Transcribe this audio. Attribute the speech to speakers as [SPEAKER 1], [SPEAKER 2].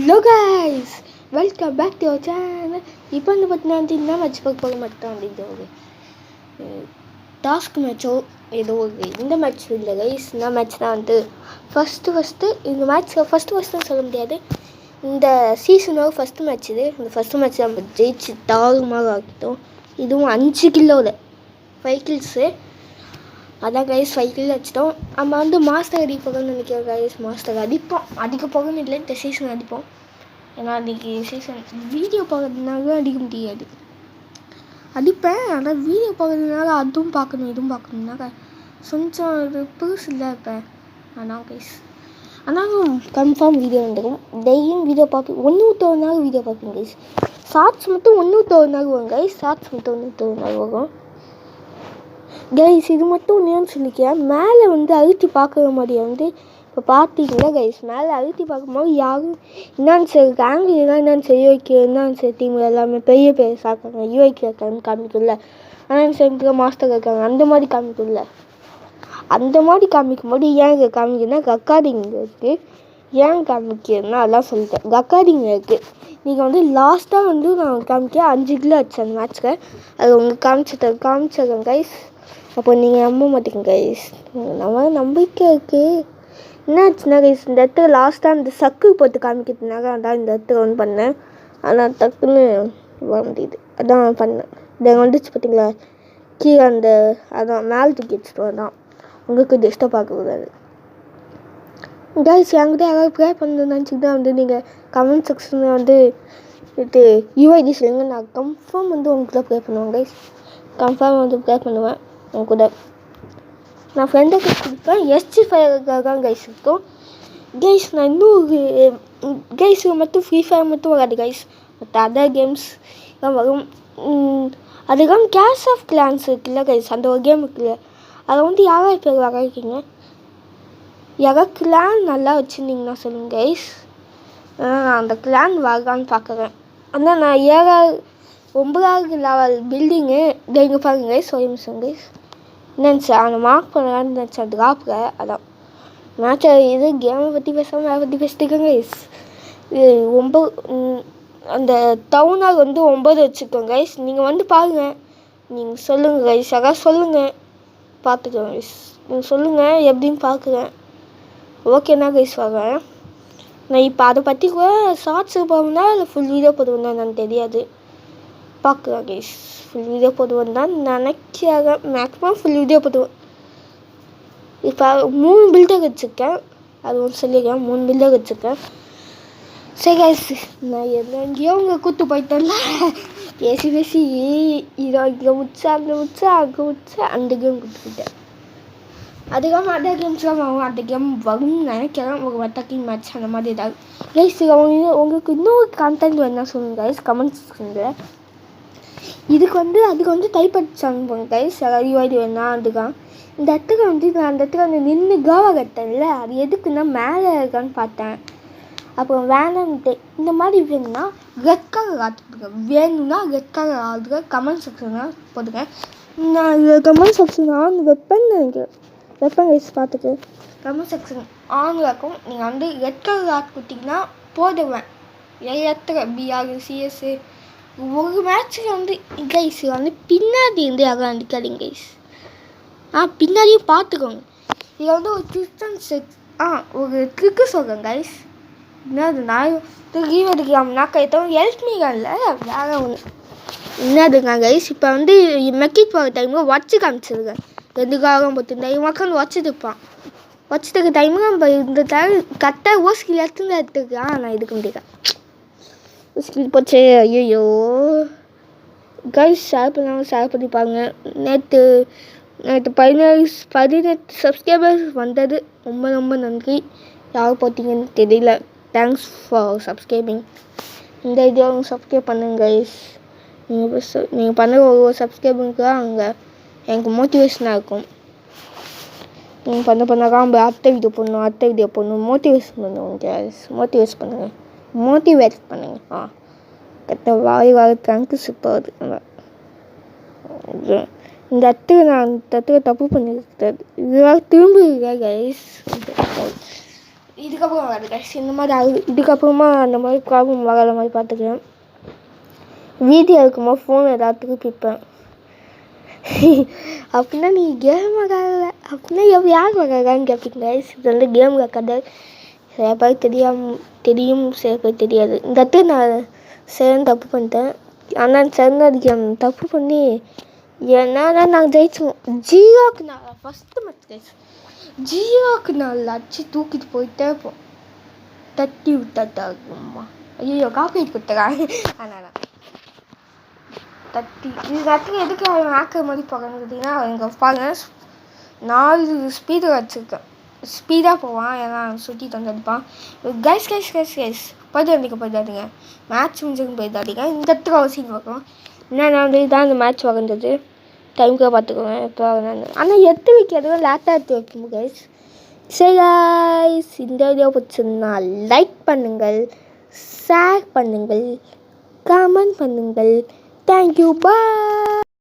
[SPEAKER 1] Hello guys, welcome back to our channel. இப்போ வந்து பார்த்தீங்கன்னா என்ன மேட்ச் பார்க்க மாட்டோம் அப்படின்ற ஒரு டாஸ்க் மேட்சோ ஏதோ ஒரு இந்த மேட்ச் இல்லை கைஸ். இந்த மேட்ச் தான் வந்து ஃபஸ்ட்டு இந்த மேட்ச் ஃபஸ்ட்டு சொல்ல முடியாது. இந்த சீசனோட ஃபஸ்ட்டு மேட்ச் இது. இந்த ஃபஸ்ட்டு மேட்ச் நம்ம ஜெயிச்சு தாறுமாறு ஆகிட்டோம். இதுவும் 5 கிலோவில் 5 கில்ஸு. அதான் கைஸ் 5 கில் வச்சிட்டோம். நம்ம வந்து மாஸ்டர் அடிக்க போகணும்னு நினைக்கிறோம் கைஸ். மாஸ்டர் அடிக்க போகணும்னு இல்லை, இந்த சீசன் அடிப்போம். ஏன்னா அன்றைக்கி சீசன் வீடியோ பார்க்கறதுனால அடிக்க முடியாது. அடிப்பேன், ஆனால் வீடியோ பார்க்கறதுனால அதுவும் பார்க்கணும் இதுவும் பார்க்கணுன்னாக்க கொஞ்சம் அது புதுசு இல்லை இப்போ. ஆனால் கைஸ் ஆனாலும் கன்ஃபார்ம் வீடியோ வந்துடும். டெய்லியும் வீடியோ பார்ப்பேன். 1 நாள் வீடியோ பார்ப்பேன் கைஸ். ஷார்ட்ஸ் மட்டும் 1 நாள் வரும் கைஸ். ஷார்ட்ஸ் மட்டும் 1 நாள் வரும் கைஸ். இது மட்டும் ஒன்று சொல்லிக்கிறேன். மேலே வந்து அழுத்தி பார்க்குற மாதிரி வந்து இப்போ பார்த்தீங்கன்னா கைஸ், மேலே அழுத்தி பார்க்கும்போது யாரும் என்னன்னு சரி ஆங்கிலாம் என்னன்னு சரி யூஐக்கு என்னன்னு சரி டீம் எல்லாமே பெரிய சாக்காங்க. யூஐக்கு இருக்காங்கன்னு காமிக்கல, ஆனால் சரி மாஸ்டர் இருக்காங்க அந்த மாதிரி காமிக்கல. அந்த மாதிரி காமிக்கும் போது ஏன் காமிக்குன்னா ரெக்கார்டிங் இருக்குது. ஏன் காமிக்கிறதுனா அதெல்லாம் சொல்லிட்டேன். ரெக்கார்டிங் இருக்குது. நீங்கள் வந்து லாஸ்ட்டாக வந்து நான் காமிக்க 5 கிலோ ஆச்சு அந்த மேட்ச்சில். அது உங்களுக்கு காமிச்சிருக்கேன் கைஸ். அப்போ நீங்கள் நம்ப மாட்டீங்க கைஸ். நம்ம நம்பிக்கை இருக்குது. என்னாச்சுன்னா கைஸ், இந்த இடத்துல லாஸ்ட்டாக இந்த சக்கு போட்டு காமிக்கிறதுனால அதான் இந்த இடத்துல ஒன்று பண்ணேன். ஆனால் டக்குன்னு வர முடியுது, அதான் பண்ணேன். இதை வந்துச்சு பார்த்தீங்களா கீழே அந்த அதான் மேலே தூக்கி வச்சுட்டு தான் உங்களுக்கு டிஸ்டர்ப் ஆகக்கூடாது கைஸ். என்கிட்ட யாராவது ப்ரே பண்ணணும்னு நினச்சிக்கிட்டா வந்து நீங்கள் கமெண்ட் செக்ஷனில் வந்து இது யூஐடி சொல்லுங்கள். நான் கன்ஃபார்ம் வந்து உங்கள்கிட்ட ப்ரே பண்ணுவேன் கைஸ். கன்ஃபார்ம் வந்து ப்ரே பண்ணுவேன் உங்க கூட. நான் ஃப்ரெண்டுக்கு கொடுப்பேன். SG5 தான் கைஸ் இருக்கும் கைஸ். நான் இன்னும் கைஸ் மட்டும் ஃப்ரீ ஃபயர் மட்டும் வராது கைஸ். மற்ற அதர் கேம்ஸ் தான் வரும். அதுக்காக கிளாஷ் ஆஃப் கிளான்ஸ் இருக்குல்ல கைஸ், அந்த ஒரு கேம் இருக்குல்ல, அதை வந்து யாராவது பேர் வரைக்கீங்க. யாராவது கிளான் நல்லா வச்சுருந்தீங்கன்னா சொல்லுங்கள் கைஸ். நான் அந்த கிளான் வரான்னு பார்க்குறேன். ஆனால் நான் 9வது லெவல் பில்டிங்கு இங்கே பாருங்க கைஸ். ஒரு நிமிஷம் கைஸ், என்னன்னு சார் அந்த மார்க் பண்ணலான்னு நினச்சேன் ட்ராப்பில். அதான் மேட்சை இது கேமை பற்றி பேசாமல் அதை பற்றி பேசிட்டுருக்கேன் கைஸ். இது 9 அந்த டவுனால் வந்து 9 வச்சுருக்கோங்க கைஸ். நீங்கள் வந்து பாருங்கள், நீங்கள் சொல்லுங்கள் கைஸ். யாராவது சொல்லுங்கள், பார்த்துக்கோங்க கைஸ். நீங்கள் சொல்லுங்கள் எப்படின்னு பார்க்குறேன். ஓகேண்ணா கைஸ் வரேன். நான் இப்போ அதை பற்றி கூட ஷார்ட்ஸு போகணுன்னா இல்லை ஃபுல் வீடியோ போடுவேன்னா எனக்கு தெரியாது. பார்க்குறேன் கைஸ். ஃபுல் வீடியோ போடுவேன் தான் நினைக்கிறேன். மேக்ஸிமம் ஃபுல் வீடியோ போடுவேன். இப்போ 3 பில்டர் வச்சுருக்கேன். அது ஒன்று சொல்லியிருக்கேன், 3 பில்டர் வச்சுருக்கேன். சரி கைஸ், நான் எங்கேயோ உங்கள் கூட்டு போயிட்டேன்ல பேசி இதை இங்கே முடிச்சா அங்கே முடிச்சா அந்த கேம் கூட்டு போயிட்டேன். அதுக்காக அதர் கேம்ஸ்லாம் வரும். அந்த கேம் வரும்னு நினைக்கிறேன். ஒரு அட்டாக்கிங் மேட்ச் அந்த மாதிரி ஏதாவது கைஸ். உங்களுக்கு இன்னொரு கண்டென்ட் வேணா சொல்லுங்கள் கைஸ் கமெண்ட் செக்ஷனில். அதுக்கு வந்து டைப் அடிச்சு அனுப்புங்க கைஸ். யாராவது யூஐடி வேணா அதுக்காக. இந்த இடத்துக்கு வந்து நான் அந்த இடத்துக்கு வந்து நின்று காவா கட்டேன்ல, அது எதுக்குன்னா மேலே இருக்கான்னு பார்த்தேன். அப்புறம் வேணான்ட்டு இந்த மாதிரி வேணும்னா ரெட் கலர் ஆற்றுங்க. வேணும்னா ரெட் கலர் ஆற்றுங்க. கமெண்ட் செக்ஷனாக போட்டுக்கேன். நான் கமெண்ட் செக்ஷன் ஆன் வெப்பன் கைஸ் பார்த்துட்டு கமெண்ட் செக்ஷன் ஆனில் இருக்கும். நீங்கள் வந்து ரெட் கலர் ஆட் கொடுத்தீங்கன்னா போடுவேன். இடத்துல பிஆர் சிஎஸ்ஸு ஒரு மேட்ச்சில் வந்து கைஸ் வந்து பின்னாடி இருந்து யாரும் அடிக்காதீங்க கைஸ். பின்னாடியும் பார்த்துக்கோங்க. இதில் வந்து ஒரு ஒரு ட்ரிக்கு சொல்கிறேன் கைஸ். என்னது நான் ஈவதுக்கு நாக்கத்தோம் ஹெல்ப்மிகான்ல வேறு ஒன்று என்னதுங்க கைஸ். இப்போ வந்து மெக்கிட் போகிற டைமில் வச்சு காமிச்சிருக்கேன். 2 காரம் போட்டுருந்தேன். இவன் உட்காந்து வச்சுட்டுப்பான். வச்சுட்டு டைமும் நம்ம இந்த டைம் கரெக்டாக ஓஸ்கில் எடுத்துருக்கான். நான் எடுக்க முடியல. ஓஸ்கில் போச்சு. ஐயோ கைஸ், ஷேர் பண்ணிப்பாங்க. நேற்று 18 சப்ஸ்கிரைபர்ஸ் வந்தது. ரொம்ப நன்றி. யார் போட்டிங்கன்னு தெரியல. Thanks for subscribing. இந்த வீடியோவும் சப்ஸ்கிரைப் பண்ணுங்க கைஸ். நீங்கள் பண்ணுற ஒரு சப்ஸ்கிரைபிங்க்கு தான் அங்கே எனக்கு மோட்டிவேஷனாக இருக்கும். நீங்கள் பண்ணாக்கா நம்ம அடுத்த வீடியோ போடணும் மோட்டிவேஷன் பண்ணுவோம் கைஸ். மோட்டிவேட் பண்ணுங்க. கரெக்டாக வாய் தேங்க்யூ சூப்பர். இந்த இடத்துல நான் தப்பு பண்ணியிருக்கேன். இதுவாக திரும்புகிறேன் கைஸ். இதுக்கப்புறம் வராது கைஸ். இந்த மாதிரி ஆகுது. இதுக்கப்புறமா அந்த மாதிரி ப்ராப்ளம் வராத மாதிரி பார்த்துக்கிறேன். வீடியோ இருக்கும்போது ஃபோன் ஏதாவது திருப்பிப்பேன். அப்படின்னா நீ கேம் விளாடல அப்படின்னா யார் விளாட்றான்னு கேட்பீங்க கைஸ். இது வந்து கேம் கதை. சில பேர் தெரியும், சில பேர் தெரியாது. இந்த இடத்துல நான் சரியான தப்பு பண்ணிட்டேன். ஆனால் சரியான கேம் தப்பு பண்ணி ஏன்னா நாங்கள் ஜெயிச்சோம். 0க்கு 4 ஃபஸ்ட்டு மேட்ச் கைஸ். 0க்கு 4 அடிச்சு தூக்கிட்டு போயிட்டே இருப்போம். தட்டி விட்டாட்டா இருக்கும்மா. ஐயோ காப்பீட் கொடுத்துறாங்க. ஆனால் தட்டி இது இடத்துல எதுக்கு ஆக்கிற மாதிரி பார்க்கணுன்னா இங்கே பாருங்க 4 ஸ்பீடு வச்சுருக்கேன். ஸ்பீடாக போவான், ஏன்னா சுற்றிட்டு வந்து அடிப்பான். கைஸ் போயிடாதீங்க. மேட்ச் முடிஞ்சுன்னு போயிடாதீங்க. இந்த இடத்துக்கு அவசியம் பார்க்கணும். என்னென்ன வந்து இதான் இந்த மேட்ச் வரைஞ்சது. டைமுக்காக பார்த்துக்கோங்க எப்போ நான். ஆனால் எடுத்து வைக்கிறது லேட்டாக எடுத்து வைக்கணும் கைஸ். சரி கைஸ், இந்த வீடியோ பிடிச்சிருந்தா லைக் பண்ணுங்கள், ஷேர் பண்ணுங்கள், கமெண்ட் பண்ணுங்கள். தேங்க்யூ, பாய்.